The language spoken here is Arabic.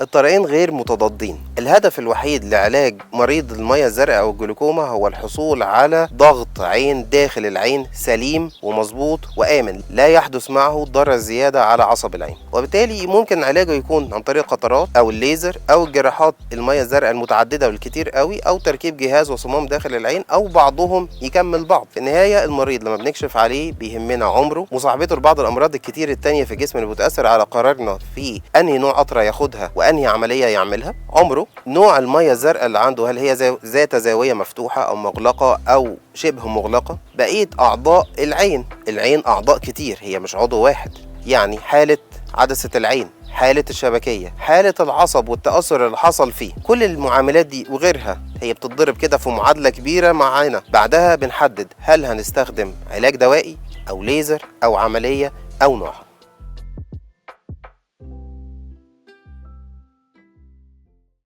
الطريقين غير متضادين. الهدف الوحيد لعلاج مريض المية الزرقاء او الجلوكوما هو الحصول على ضغط عين داخل العين سليم ومظبوط وآمن، لا يحدث معه ضرر زيادة على عصب العين، وبالتالي ممكن علاجه يكون عن طريق قطرات او الليزر او الجراحات المية الزرقاء المتعددة والكتير قوي، او تركيب جهاز وصمام داخل العين، او بعضهم يكمل بعض. في النهاية المريض لما بنكشف عليه بيهمنا عمره، مصاحبته لبعض الامراض الكتير التانية في الجسم اللي بتأثر على قرارنا في انهي نوع قطرة ياخدها وانهي عملية يعملها، عمره، نوع المية الزرقاء اللي عنده هل هي ذات زاوية مفتوحة او مغلقة او شبه مغلقة، بقية اعضاء العين اعضاء كتير، هي مش عضو واحد، يعني حالة عدسة العين، حالة الشبكية، حالة العصب والتأثر اللي حصل فيه، كل المعاملات دي وغيرها هي بتتضرب كده في معادلة كبيرة معانا، بعدها بنحدد هل هنستخدم علاج دوائي أو ليزر أو عملية أو نوعها.